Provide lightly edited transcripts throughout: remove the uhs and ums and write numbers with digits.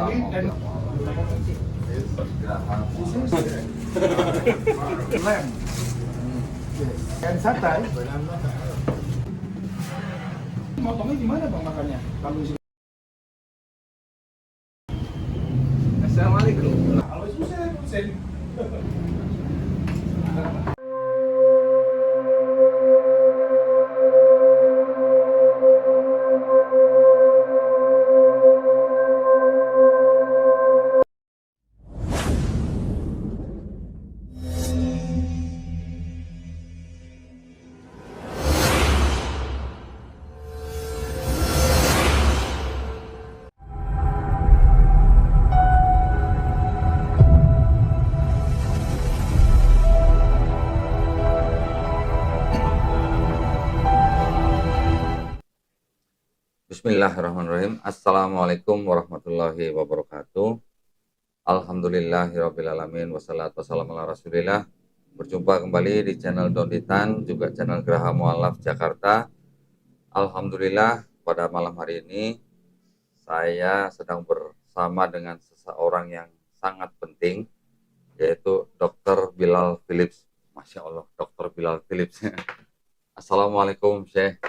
and lamb. And satay. Motongnya gimana bang makannya? Kalau di sini. Assalamualaikum. Halo, Husein. Bismillahirrahmanirrahim. Assalamualaikum warahmatullahi wabarakatuh. Alhamdulillahirrabbilalamin. Wassalatu wassalamu ala rasulillah. Berjumpa kembali di channel Dondy Tan, juga channel Graha Mualaf Jakarta. Alhamdulillah, pada malam hari ini saya sedang bersama dengan seseorang yang sangat penting, yaitu Dr. Bilal Philips. Masya Allah, Dr. Bilal Philips. Assalamualaikum Syekh.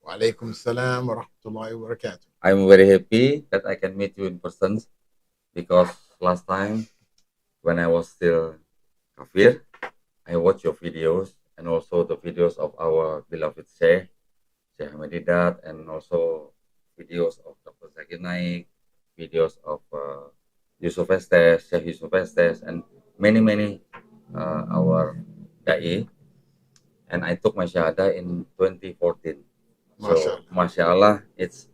Waalaikumsalam warahmatullahi wabarakatuh. I'm very happy that I can meet you in person, because last time when I was still kafir, I watched your videos and also the videos of our beloved Syekh Ahmedidat, and also videos of Dr. Zakir Naik, videos of Yusuf Estes, Syekh Yusuf Estes, and many our da'i. And I took my syahada in 2014. So, Masya Allah, it's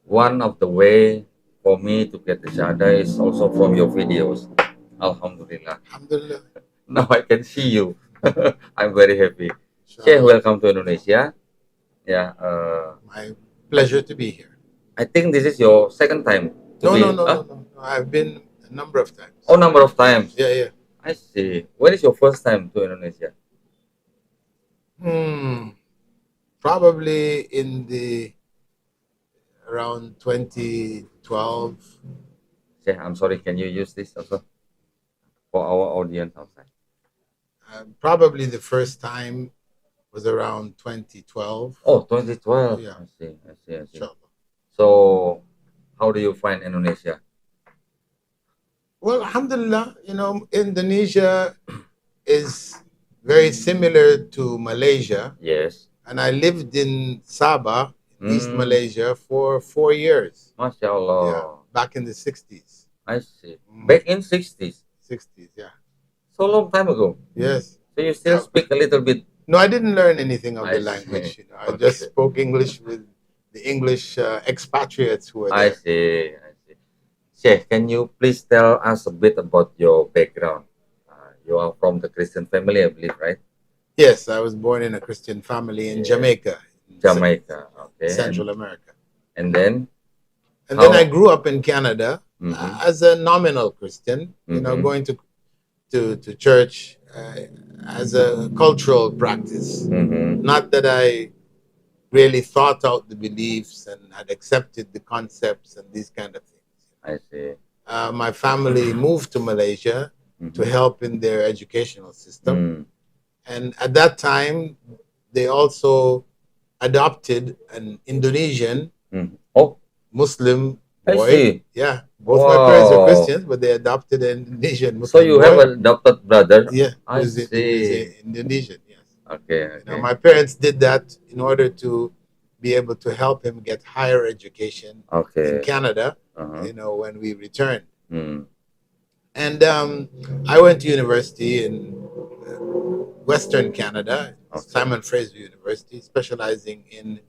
one of the way for me to get the syahada is also from your videos. Alhamdulillah. Alhamdulillah. Now I can see you. I'm very happy. Sure. Syekh, welcome to Indonesia. Yeah. My pleasure to be here. I think this is your second time to be. No. I've been a number of times. Oh, number of times. Yeah. I see. When is your first time to Indonesia? Probably in around 2012. Syekh, I'm sorry. Can you use this also for our audience outside? Probably the first time was around 2012. Oh, 2012. Yeah. I see. Inshallah. So, how do you find Indonesia? Well, alhamdulillah, Indonesia is very similar to Malaysia. Yes. And I lived in Sabah, East Malaysia, for 4 years. Masya Allah. Yeah, back in the 60s. I see. Back in 60s. 60s, yeah. So long time ago. Yes. So you still speak a little bit. No, I didn't learn anything of I the language. see. I just spoke English with the English expatriates who were there. I see. Sheikh, can you please tell us a bit about your background? You are from the Christian family, I believe, right? Yes, I was born in a Christian family in Jamaica. Jamaica, okay. Central America. And then? And then I grew up in Canada as a nominal Christian, going to church as a cultural practice. Not that I really thought out the beliefs and had accepted the concepts and these kind of things. I see. My family moved to Malaysia to help in their educational system. And at that time, they also adopted an Indonesian Muslim boy. I see. Yeah, both my parents are Christians, but they adopted an Indonesian Muslim boy. So you have an adopted brother? Yeah, I see. He's Indonesian, yes. Okay. My parents did that in order to be able to help him get higher education in Canada, when we returned. And I went to university in Western Canada, Simon Fraser University, specializing in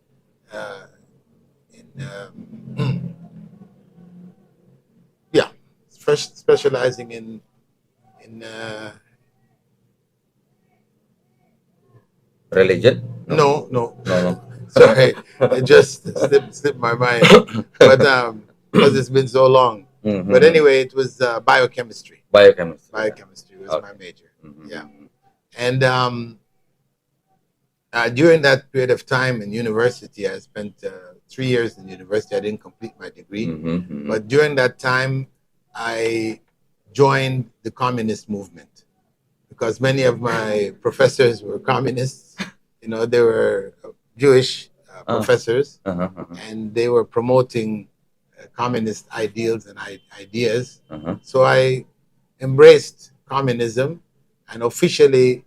religion? No. Sorry, it just slipped my mind. But because it's been so long. But anyway, it was biochemistry. Biochemistry was my major. Yeah. And during that period of time in university, I spent 3 years in university. I didn't complete my degree. But during that time, I joined the communist movement because many of my professors were communists. They were Jewish professors, and they were promoting communist ideals and ideas. So I embraced communism and officially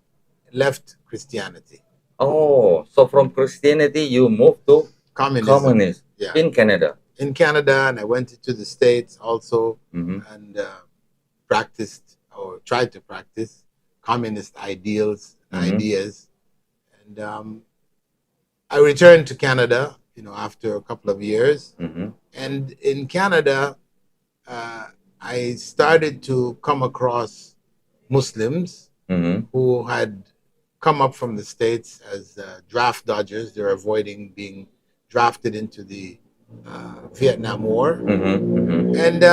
left Christianity. Oh, so from Christianity you moved to communism in Canada. In Canada, and I went to the States also, and practiced or tried to practice communist ideals, ideas. And I returned to Canada, after a couple of years. And in Canada, I started to come across Muslims who had come up from the States as draft dodgers. They're avoiding being drafted into the Vietnam War. And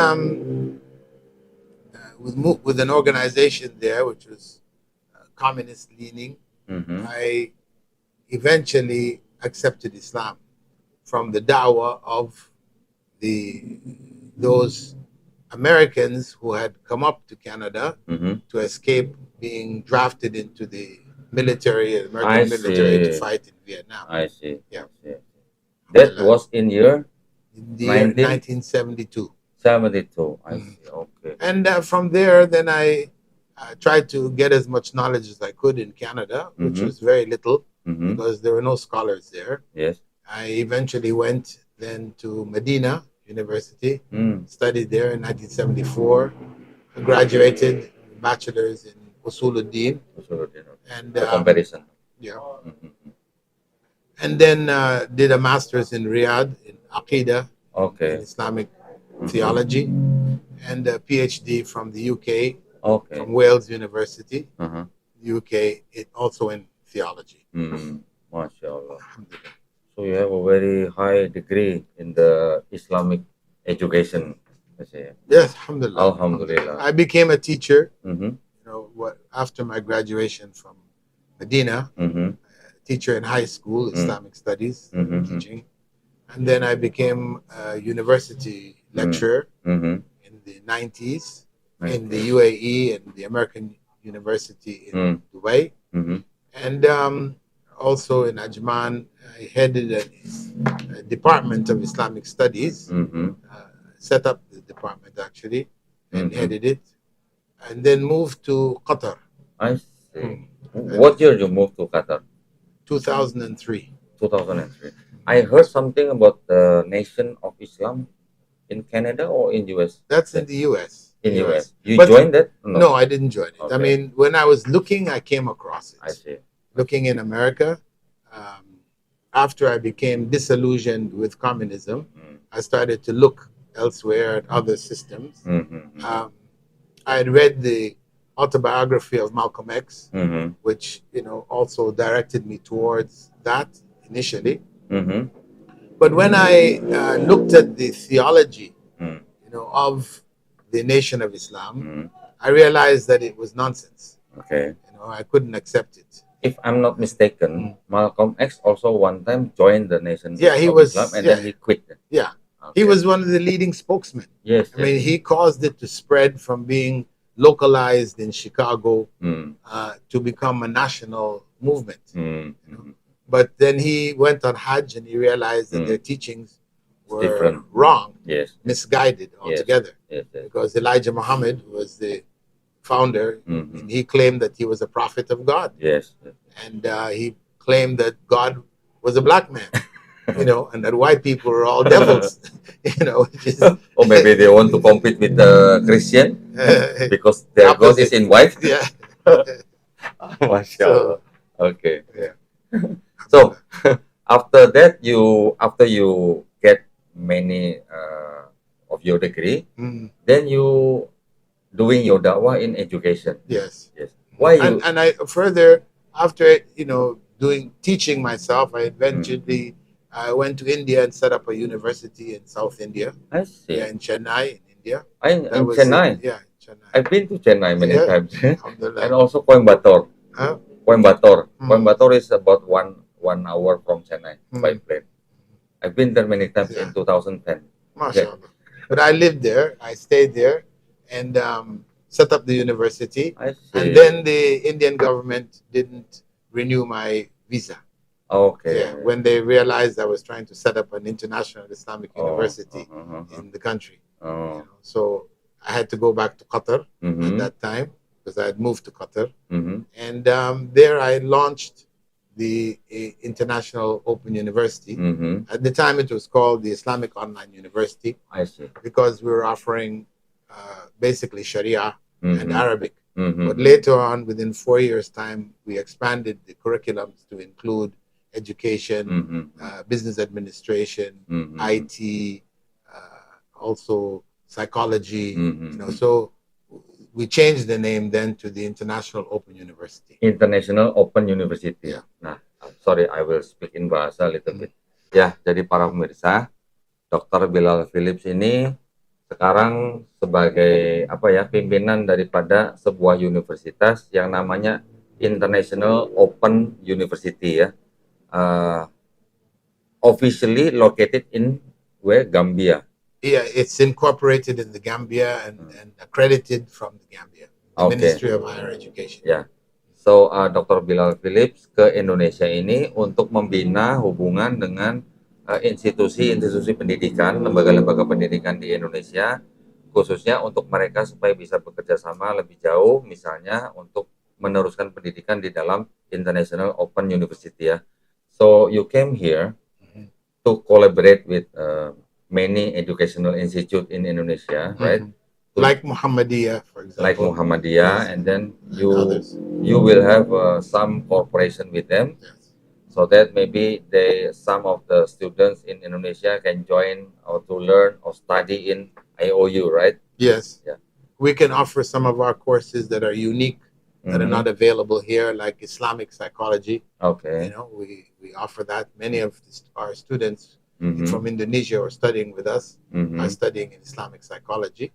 with an organization there, which was communist leaning, I eventually accepted Islam from the dawah of those Americans who had come up to Canada to escape being drafted into the American military to fight in Vietnam. I see. Yeah. That was in year? In the year 1972. 72. I see. Okay. And from there, then I tried to get as much knowledge as I could in Canada, which was very little because there were no scholars there. Yes. I eventually went then to Medina University, studied there in 1974, graduated bachelor's in Usuluddin. And comparison. Yeah. And then did a master's in Riyadh in Aqidah, in Islamic theology, and a PhD from the UK, from Wales University, UK, also in theology. MashaAllah. So you have a very high degree in the Islamic education. Yes, alhamdulillah. Alhamdulillah. I became a teacher. After my graduation from Medina, teacher in high school, Islamic studies, teaching. And then I became a university lecturer in the 90s in the UAE and the American University in Dubai. And also in Ajman, I headed a department of Islamic studies, set up the department actually, and headed it. And then moved to Qatar. I see. What year you moved to Qatar? 2003. 2003. I heard something about the Nation of Islam in Canada or in US? That's in the US. In US. You joined that? No, I didn't join it. I mean, when I was looking, I came across it. I see. Looking in America, after I became disillusioned with communism, I started to look elsewhere at other systems. I had read the autobiography of Malcolm X, which also directed me towards that initially. But when I looked at the theology, of the Nation of Islam, I realized that it was nonsense. I couldn't accept it. If I'm not mistaken, Malcolm X also one time joined the Nation of Islam and then he quit. Yeah. He was one of the leading spokesmen. Yes. I mean, he caused it to spread from being localized in Chicago to become a national movement. But then he went on Hajj and he realized that their teachings were wrong, misguided altogether. Because Elijah Muhammad was the founder, and he claimed that he was a prophet of God. And he claimed that God was a black man. And that white people were all devils, Or maybe they want to compete with the Christian because their God is in white. Yeah. MashaAllah. Okay. Yeah. So after that, after you get many of your degree, then you doing your dakwah in education. Yes. Why you? And I further after teaching myself, I eventually. I went to India and set up a university in South India. I see. Yeah, in Chennai, in India. In Chennai? Yeah, Chennai. I've been to Chennai many times. Alhamdulillah. And also Coimbatore. Huh? Coimbatore. Coimbatore is about one hour from Chennai by plane. I've been there many times in 2010. MashaAllah. But I lived there. I stayed there and set up the university. I see. And then the Indian government didn't renew my visa. Okay. Yeah, when they realized I was trying to set up an international Islamic university in the country. So I had to go back to Qatar at that time because I had moved to Qatar. And there I launched the International Open University. At the time it was called the Islamic Online University. I see. Because we were offering basically Sharia and Arabic. But later on, within 4 years' time, we expanded the curriculums to include education, business administration, IT, also psychology. So we changed the name then to the International Open University. International Open University. Yeah. Nah, sorry, I will speak in bahasa a little bit. Ya, jadi para pemirsa, Dr. Bilal Philips ini sekarang sebagai pimpinan daripada sebuah universitas yang namanya International Open University ya. Officially located in Gambia. Yeah, it's incorporated in the Gambia and accredited from the Gambia, the Ministry of Higher Education. Yeah. So, Dr. Bilal Philips ke Indonesia ini untuk membina hubungan dengan institusi-institusi pendidikan, lembaga-lembaga pendidikan di Indonesia, khususnya untuk mereka supaya bisa bekerja sama lebih jauh, misalnya untuk meneruskan pendidikan di dalam International Open University ya. So, you came here to collaborate with many educational institute in Indonesia, right? Like Muhammadiyah, for example. Like Muhammadiyah, and then you will have some cooperation with them, so that maybe some of the students in Indonesia can join or to learn or study in IOU, right? Yes. Yeah. We can offer some of our courses that are unique, that are not available here, like Islamic psychology. Okay. We offer that. Many of our students from Indonesia are studying with us, are studying in Islamic psychology.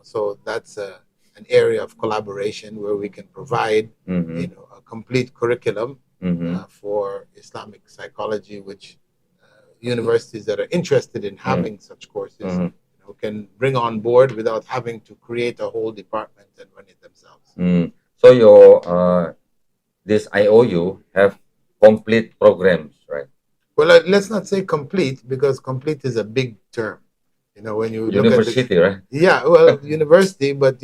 So that's an area of collaboration where we can provide a complete curriculum for Islamic psychology, which universities that are interested in having such courses can bring on board without having to create a whole department and run it themselves. So your this IOU have complete programs, right? Well, let's not say complete, because complete is a big term. When you university, look at right? Yeah, well, university, but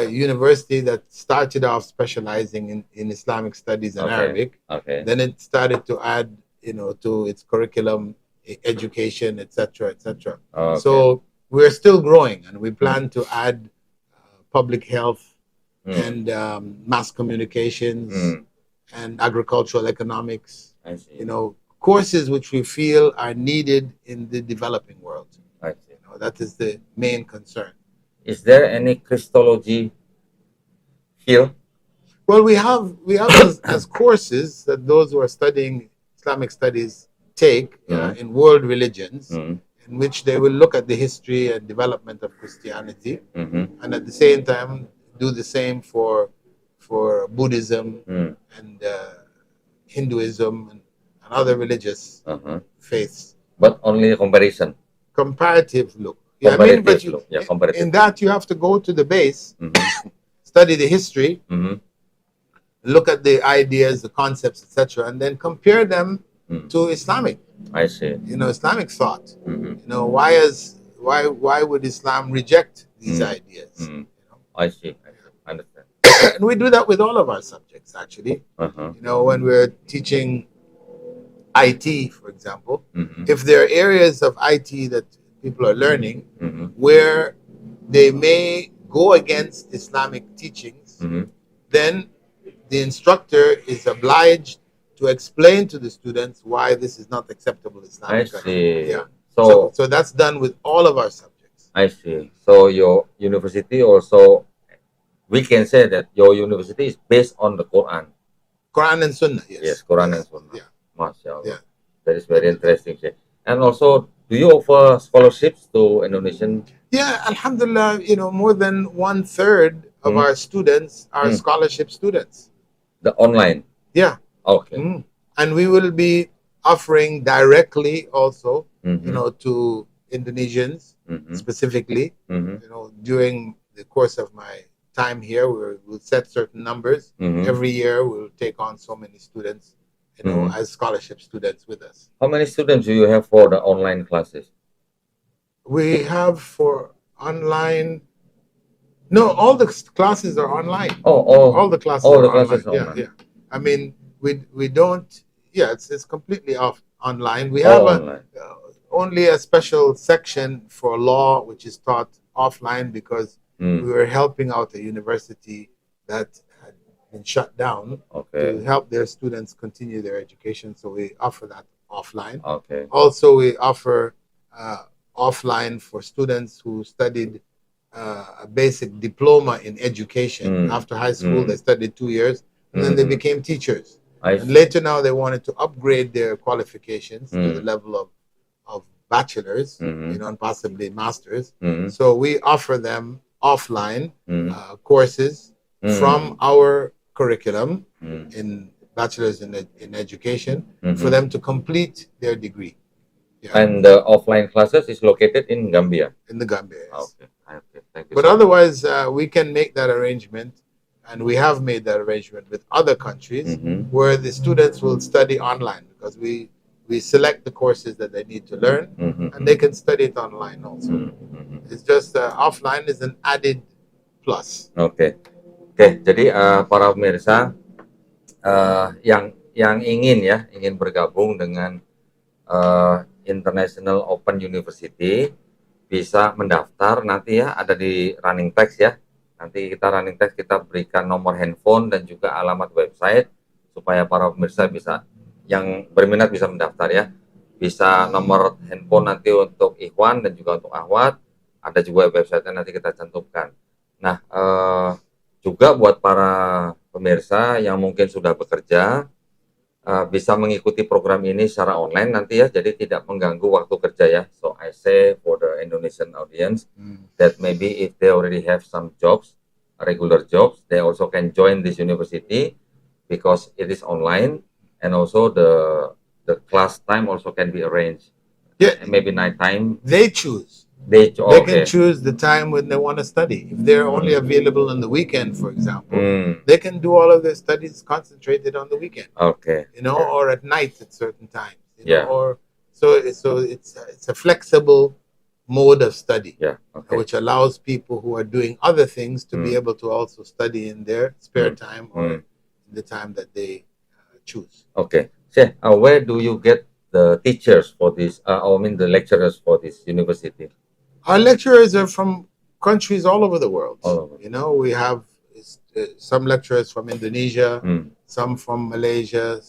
university that started off specializing in Islamic studies and Arabic. Okay. Then it started to add, to its curriculum, education, etc., etc. Okay. So we're still growing, and we plan to add public health and mass communications and agricultural economics. I see. Courses which we feel are needed in the developing world. I see. That is the main concern. Is there any Christology here? Well, we have as courses that those who are studying Islamic studies take in world religions, in which they will look at the history and development of Christianity, and at the same time do the same for Buddhism and Hinduism and other religious faiths. But only comparison. Comparative look. In that you have to go to the base, study the history, look at the ideas, the concepts, etc., and then compare them to Islamic. I see. Islamic thought. Why would Islam reject these ideas? I see. I understand. And we do that with all of our subjects, actually. When we're teaching IT, for example, if there are areas of IT that people are learning where they may go against Islamic teachings, then the instructor is obliged to explain to the students why this is not acceptable Islamic. I see. Yeah. So that's done with all of our subjects. I see. So your university also, we can say that your university is based on the Quran. Quran and Sunnah, yes. Yes, Quran and Sunnah. Yeah. MashaAllah. Yeah. That is very interesting. And also, do you offer scholarships to Indonesian? Yeah, alhamdulillah, more than 1/3 of our students are scholarship students. The online? Yeah. Okay. And we will be offering directly also, to Indonesians specifically. During the course of my time here, we'll set certain numbers. Every year we'll take on so many students, as scholarship students with us. How many students do you have for the online classes? We have for online. No, all the classes are online. All the classes are online. Yeah. I mean, we don't. Yeah, it's completely online. We have only a special section for law, which is taught offline because we were helping out a university that had been shut down to help their students continue their education. So we offer that offline. Also, we offer offline for students who studied a basic diploma in education. After high school, they studied 2 years, and then they became teachers. And later now they wanted to upgrade their qualifications to the level of bachelors, and possibly masters. So we offer them offline courses from our curriculum in bachelors in education for them to complete their degree. Yeah. And the offline classes is located in Gambia? In the Gambia, yes. Okay. Thank you. But otherwise, we can make that arrangement, and we have made that arrangement with other countries where the students will study online because we select the courses that they need to learn, and they can study it online also. It's just offline is an added plus. Oke. Jadi para pemirsa yang ingin bergabung dengan International Open University bisa mendaftar nanti ya, ada di running text ya. Nanti running text kita berikan nomor handphone dan juga alamat website supaya para pemirsa yang berminat bisa mendaftar ya. Bisa nomor handphone nanti untuk Ikhwan dan juga untuk Ahwat. Ada juga website-nya nanti kita cantumkan. Nah, juga buat para pemirsa yang mungkin sudah bekerja, bisa mengikuti program ini secara online nanti ya, jadi tidak mengganggu waktu kerja ya. So I say for the Indonesian audience that maybe if they already have some jobs, regular jobs, they also can join this university because it is online, and also the class time also can be arranged. Yeah, maybe night time. They choose. They can choose the time when they want to study. If they're only available on the weekend, for example, they can do all of their studies concentrated on the weekend. Or at night at certain times. Or so it's a flexible mode of study, which allows people who are doing other things to be able to also study in their spare time or the time that they choose. Okay. So, where do you get the teachers for this? The lecturers for this university? Our lecturers are from countries all over the world. We have some lecturers from Indonesia, some from Malaysia,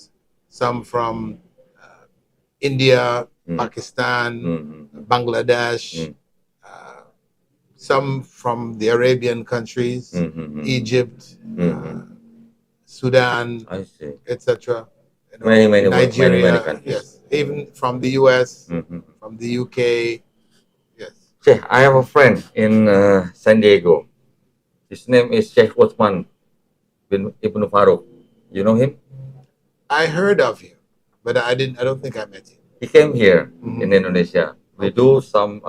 some from India, Pakistan, Bangladesh, some from the Arabian countries, Egypt, Sudan, etc. Nigeria, many countries. Yes, even from the US, from the UK. Sheikh, I have a friend in San Diego. His name is Sheikh Uthman bin Ibn Farouk. You know him? I heard of him, but I don't think I met him. He came here in Indonesia. We do some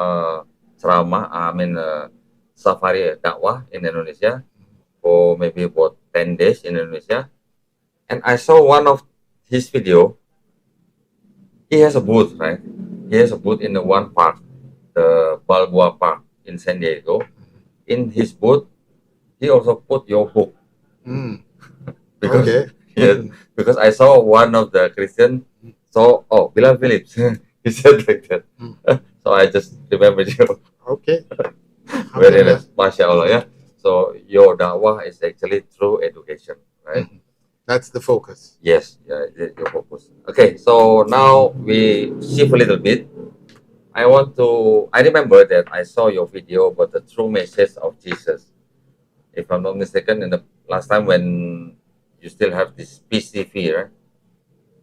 ceramah, safari dakwah in Indonesia for maybe about 10 days in Indonesia. And I saw one of his video. He has a booth, right? He has a booth in the one park, the Balboa Park in San Diego. In his booth, he also put your book. Because I saw one of the Christian Bilal Phillips. He said like that. So I just remembered you. Okay. Very nice. Masya Allah, yeah. So your dakwah is actually through education, right? That's the focus. Yes, your focus. Okay, so now we shift a little bit. I remember that I saw your video about the true message of Jesus. If I'm not mistaken, in the last time when you still have this Peace TV, right?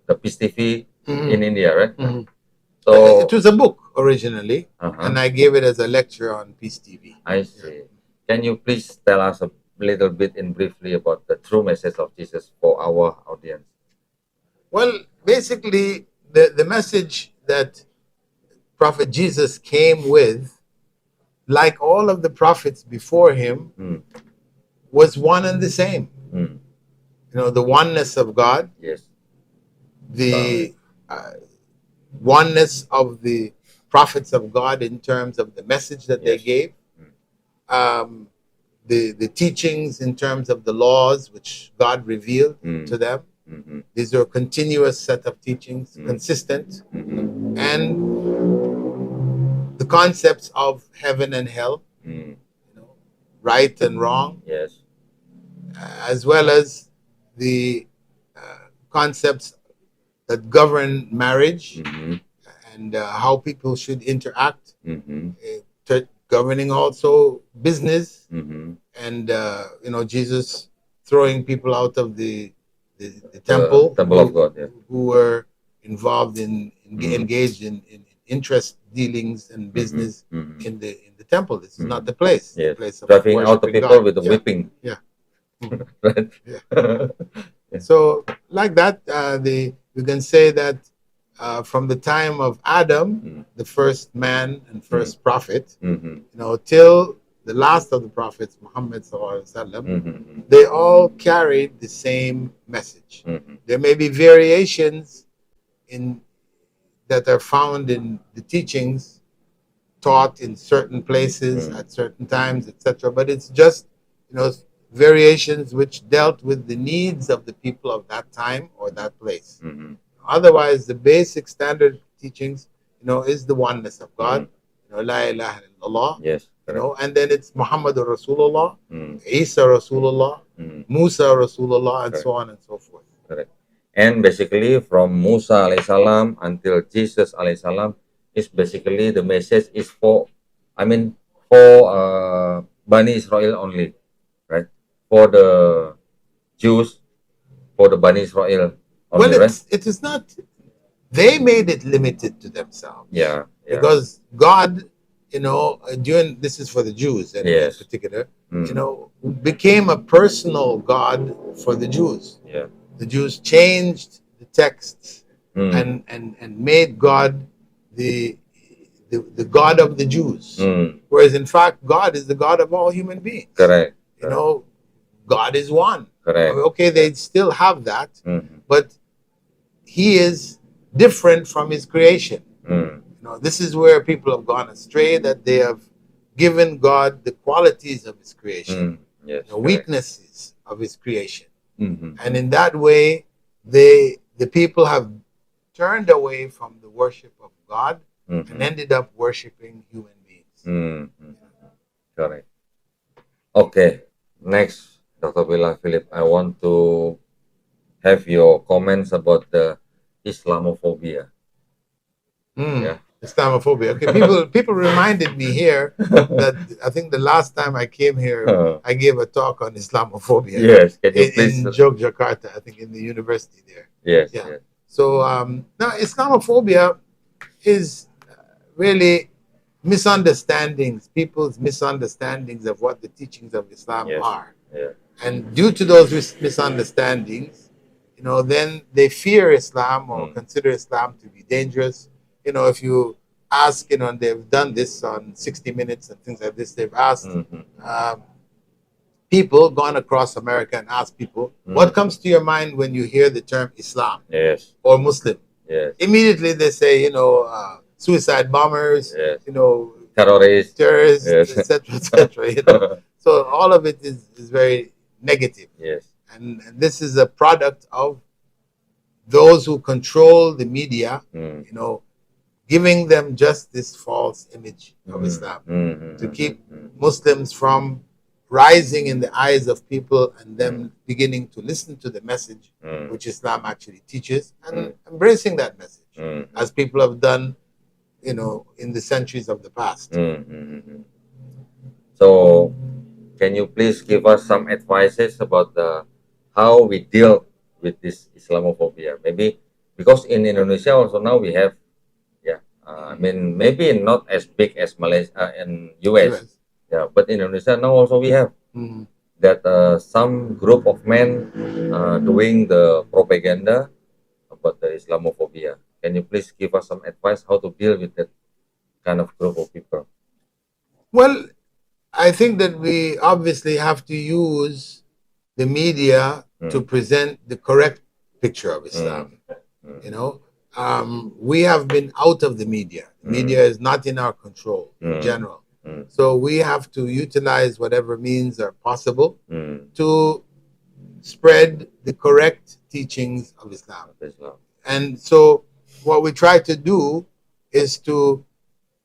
The Peace TV in India, right? So it was a book originally, and I gave it as a lecture on Peace TV. I see. Can you please tell us a little bit briefly about the true message of Jesus for our audience? Well, basically, the message that Prophet Jesus came with, like all of the prophets before him, was one and the same. The oneness of God. Yes. The oneness of the prophets of God in terms of the message that they gave. The teachings in terms of the laws which God revealed to them. These are a continuous set of teachings, consistent. And the concepts of heaven and hell, right and wrong, yes, as well as the concepts that govern marriage and how people should interact, governing also business, and Jesus throwing people out of the temple of God, who were involved in engaged in interest dealings and business in the temple. This is not the place. Yes. The place of driving out the people God. with the whipping. Yeah. Right. Yeah. So like that, you can say that from the time of Adam, the first man and first prophet, till the last of the prophets, Muhammad sallallahu alaihi wasallam, they all carried the same message. There may be variations that are found in the teachings taught in certain places at certain times, etc. But it's just variations which dealt with the needs of the people of that time or that place. Otherwise, the basic standard teachings, is the oneness of God. La ilaha illallah. Yes. And then it's Muhammadur Rasulullah, Isa Rasulullah, Musa Rasulullah, and so on and so forth. Correct. And basically, from Musa alayhi salam until Jesus alayhi salam, is basically the message is for Bani Israel only, right? For the Jews, for the Bani Israel only, well, right? It is not. They made it limited to themselves. Yeah. Because God, this is for the Jews in particular, became a personal God for the Jews. Yeah. The Jews changed the texts and made God the God of the Jews. Whereas in fact, God is the God of all human beings. Correct. God is one. Correct. Okay, they still have that, but he is different from his creation. This is where people have gone astray, that they have given God the qualities of his creation, the weaknesses of his creation. And in that way, the people have turned away from the worship of God and ended up worshiping human beings. Correct. Okay, next, Dr. Bilal Philip, I want to have your comments about the Islamophobia. Yeah. Islamophobia. Okay, people reminded me here that I think the last time I came here, I gave a talk on Islamophobia. Yes, can you please? In Jakarta, I think in the university there. Yes. Yeah. Yes. So now Islamophobia is really misunderstandings, people's misunderstandings of what the teachings of Islam are. Yeah. And due to those misunderstandings, then they fear Islam or consider Islam to be dangerous. If you ask, and they've done this on 60 Minutes and things like this, they've asked people, gone across America and asked people, what comes to your mind when you hear the term Islam or Muslim? Yes. Immediately they say, suicide bombers, terrorists, etc., etc. So all of it is very negative. Yes. And this is a product of those who control the media, giving them just this false image of Islam to keep Muslims from rising in the eyes of people and them beginning to listen to the message which Islam actually teaches and embracing that message as people have done, in the centuries of the past. So, can you please give us some advices about how we deal with this Islamophobia? Maybe because in Indonesia also now we have, maybe not as big as Malaysia and US. But in Indonesia now also we have that some group of men doing the propaganda about the Islamophobia. Can you please give us some advice how to deal with that kind of group of people? Well, I think that we obviously have to use the media to present the correct picture of Islam. You know, we have been out of the media. The media is not in our control in general. So we have to utilize whatever means are possible to spread the correct teachings of Islam. And so what we try to do is to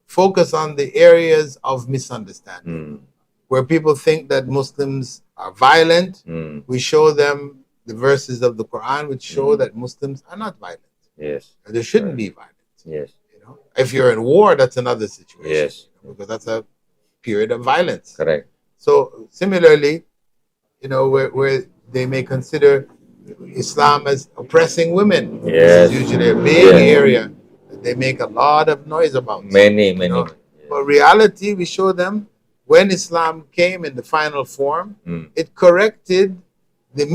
focus on the areas of misunderstanding. Where people think that Muslims are violent, we show them the verses of the Quran which show that Muslims are not violent. Yes. There shouldn't be violence. Yes. You know, if you're in war, that's another situation. Yes. Because that's a period of violence. Correct. So similarly, you know, where they may consider Islam as oppressing women. Yes. This is usually a big area that they make a lot of noise about. Many. But reality, we show them when Islam came in the final form, it corrected the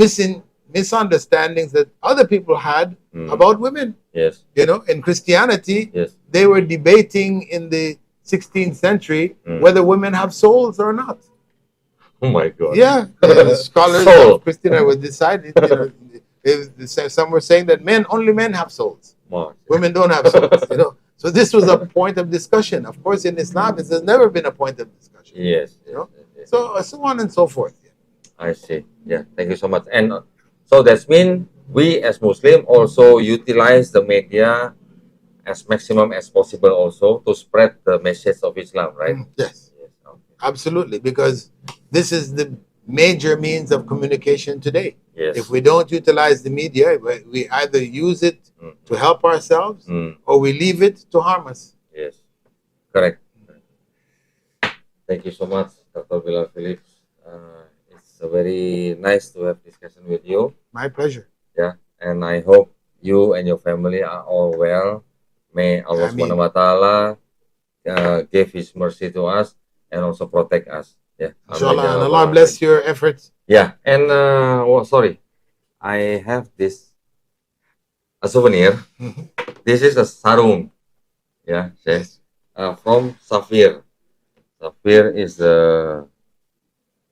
misunderstandings that other people had about women. Yes. You know, in Christianity, yes, they were debating in the 16th century whether women have souls or not. Oh my God. Yeah, the scholars of Christianity were decided. You know, some were saying that only men have souls. Women don't have souls. You know, so this was a point of discussion. Of course, in Islam, it has never been a point of discussion. Yes. You know, so on and so forth. I see. Yeah, thank you so much. And so that means we as Muslim also utilize the media as maximum as possible also to spread the message of Islam, right? Yes. Okay. Absolutely, because this is the major means of communication today. Yes. If we don't utilize the media, we either use it to help ourselves or we leave it to harm us. Yes, correct. Thank you so much, Dr. Bilal Phillips. It's very nice to have discussion with you. My pleasure. Yeah, and I hope you and your family are all well. May Allah Subhanahu wa Taala give His mercy to us and also protect us. Yeah. Inshallah, and Allah bless your efforts. Yeah, and sorry, I have a souvenir. This is a sarung. Yeah, yes. From Safir. Safir is a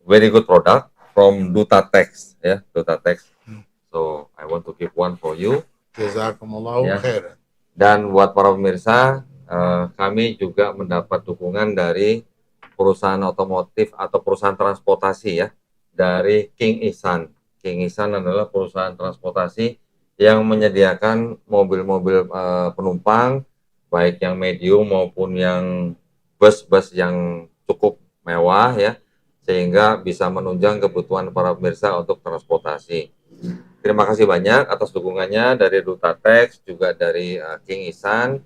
very good product from Duta Text. Yeah, Duta Text. So I want to give one for you. Jazakumullahu khairan. Dan buat para pemirsa, kami juga mendapat dukungan dari perusahaan otomotif atau perusahaan transportasi ya, dari King Ihsan. King Ihsan adalah perusahaan transportasi yang menyediakan mobil-mobil penumpang, baik yang medium maupun yang bus-bus yang cukup mewah ya, sehingga bisa menunjang kebutuhan para pemirsa untuk transportasi. Terima kasih banyak atas dukungannya dari Duta Text, juga dari King Ihsan.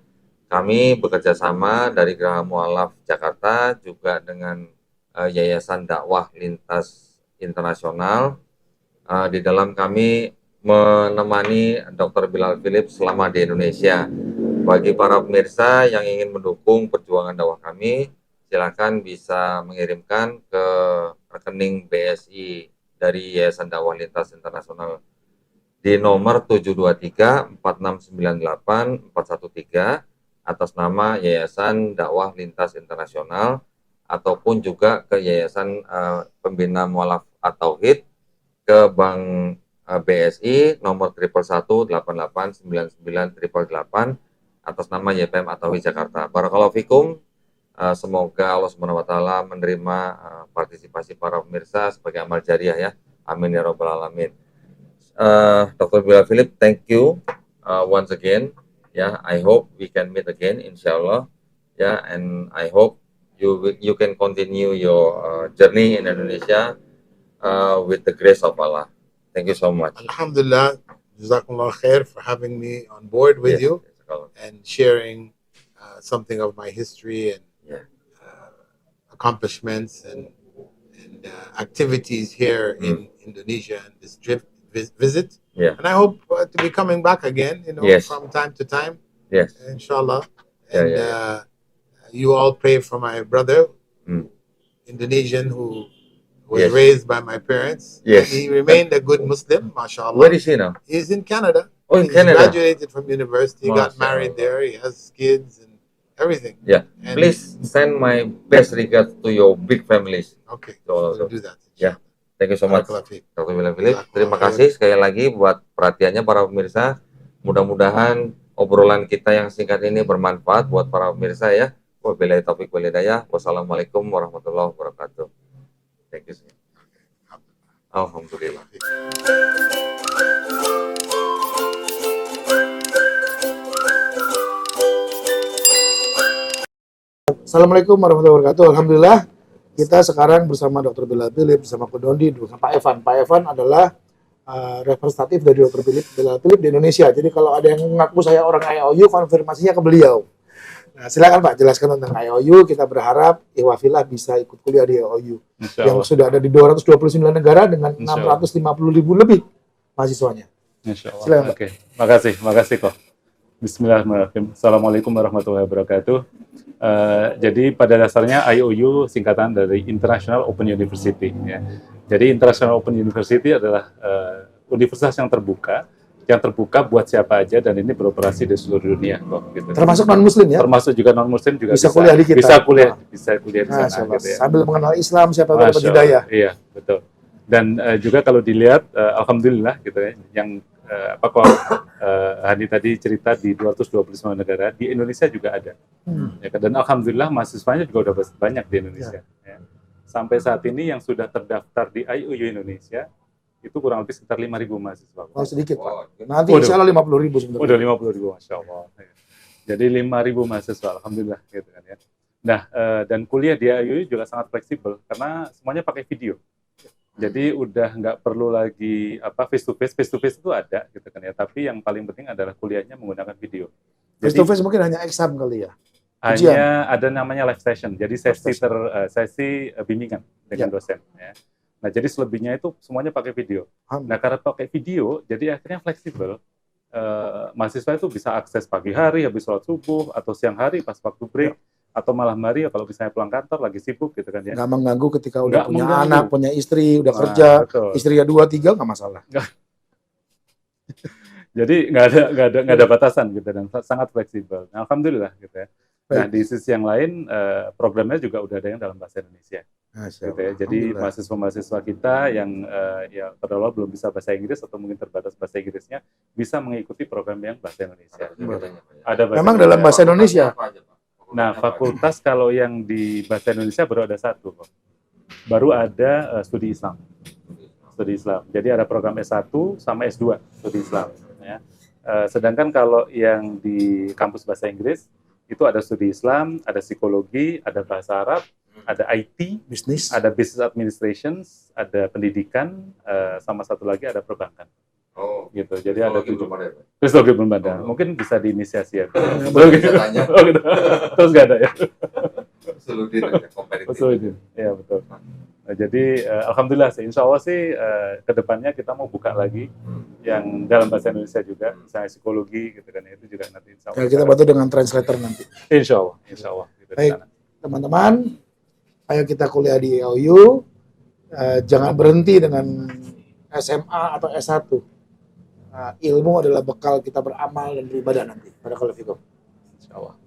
Kami bekerja sama dari Graha Mualaf Jakarta juga dengan Yayasan Dakwah Lintas Internasional. Di dalam kami menemani Dr. Bilal Phillips selama di Indonesia. Bagi para pemirsa yang ingin mendukung perjuangan dakwah kami, silakan bisa mengirimkan ke rekening BSI dari Yayasan Dakwah Lintas Internasional di nomor 723-4698-413 atas nama Yayasan Dakwah Lintas Internasional, ataupun juga ke Yayasan Pembinaan Muallaf At Tauhid ke Bank BSI nomor 111889988 atas nama YPM At Tauhid Jakarta. Barakallahu fikum. Semoga Allah Subhanahu wa Taala menerima partisipasi para pemirsa sebagai amal jariah ya. Amin ya rabbal alamin. Dr. Bilal Phillips, thank you once again. Yeah, I hope we can meet again, inshallah. Yeah, and I hope you can continue your journey in Indonesia with the grace of Allah. Thank you so much. Alhamdulillah, Jazakumullah khair for having me on board with you and sharing something of my history and accomplishments and activities here in Indonesia and this visit. Yeah. And I hope to be coming back again, you know, from time to time. Yes. Inshallah. And you all pray for my brother, Indonesian, who was raised by my parents. Yes. And he remained a good Muslim, mashallah. Where is he now? He's in Canada. Oh, in He's Canada. graduated from university, got married there, he has kids and everything. Yeah. And please send my best regards to your big families. Okay, we'll do that. Ya. Thank you so much. Dr. Bilal. Terima kasih sekali lagi buat perhatiannya para pemirsa. Mudah-mudahan obrolan kita yang singkat ini bermanfaat buat para pemirsa ya. Wabillahi taufiq wal hidayah. Wassalamualaikum warahmatullahi wabarakatuh. Thank you. Alhamdulillah. Assalamualaikum warahmatullahi wabarakatuh. Alhamdulillah kita sekarang bersama Dr. Bilal, bersama Ko Dondy, bersama Pak Evan. Pak Evan adalah representatif dari Dr. Bilal di Indonesia. Jadi kalau ada yang mengaku saya orang IOU, konfirmasinya ke beliau. Nah, silakan Pak jelaskan tentang IOU. Kita berharap Iwafillah bisa ikut kuliah di IOU yang sudah ada di 229 negara dengan 650.000 lebih mahasiswanya. Insyaallah. Silakan Pak. Oke, makasih kok. Bismillahirrahmanirrahim. Assalamualaikum warahmatullahi wabarakatuh. Jadi pada dasarnya IOU singkatan dari International Open University. Ya. Jadi International Open University adalah universitas yang terbuka buat siapa aja dan ini beroperasi di seluruh dunia. Gitu. Termasuk non Muslim ya? Termasuk juga non Muslim juga bisa kuliah di kita. Bisa kuliah di sana. Gitu ya. Sambil mengenal Islam siapa tahu dapat hidayah. Iya betul. Dan juga kalau dilihat, alhamdulillah gitu ya, yang Hani tadi cerita di 229 negara, di Indonesia juga ada. Ya, dan alhamdulillah mahasiswanya juga udah banyak di Indonesia. Ya. Sampai saat ini yang sudah terdaftar di IOU Indonesia itu kurang lebih sekitar 5.000 mahasiswa. Oh sedikit Pak. Nanti insya Allah 50.000 sebentar. Udah 50.000, Masya Allah. Ya. Jadi 5.000 mahasiswa, alhamdulillah gitu kan ya. Nah, dan kuliah di IOU juga sangat fleksibel karena semuanya pakai video. Jadi udah nggak perlu lagi face to face itu ada gitu kan ya. Tapi yang paling penting adalah kuliahnya menggunakan video. Face to face mungkin hanya exam kali ya. Hanya ada namanya live session. Jadi sesi bimbingan dengan dosen. Ya. Nah jadi selebihnya itu semuanya pakai video. Nah karena pakai video, jadi akhirnya fleksibel. Mahasiswa itu bisa akses pagi hari habis sholat subuh atau siang hari pas waktu break. Atau malam hari ya kalau misalnya pulang kantor lagi sibuk gitu kan ya. Nggak mengganggu ketika udah punya anak, punya istri, udah kerja, istrinya 2-3 nggak masalah. Jadi nggak ada batasan gitu dan sangat fleksibel. Nah, alhamdulillah gitu ya. Nah di sisi yang lain programnya juga udah ada yang dalam bahasa Indonesia. Gitu ya. Jadi mahasiswa kita yang ya terlalu belum bisa bahasa Inggris atau mungkin terbatas bahasa Inggrisnya bisa mengikuti program yang bahasa Indonesia. Ada memang dalam bahasa Indonesia. Nah, fakultas kalau yang di bahasa Indonesia baru ada satu, baru ada studi Islam. Jadi ada program S1 sama S2 studi Islam. Ya. Sedangkan kalau yang di kampus bahasa Inggris itu ada studi Islam, ada psikologi, ada bahasa Arab, ada IT, bisnis, ada business administration, ada pendidikan, sama satu lagi ada perbankan. Oh, gitu. Jadi ada Kristologi belum ada. Mungkin bisa diinisiasi ya. Terus nggak ada ya. Absolutely. Ya betul. Nah, jadi alhamdulillah sih. Insya Allah sih kedepannya kita mau buka lagi yang dalam bahasa Indonesia juga, misalnya psikologi gitu kan. Itu juga nanti. Insya Allah. Kita bantu dengan translator nanti. Insya Allah. Gitu, baik, teman-teman. Ayo kita kuliah di IOU. Jangan berhenti dengan SMA atau S1. Ilmu adalah bekal kita beramal dan beribadah nanti. Barakallahu fikum. Insyaallah.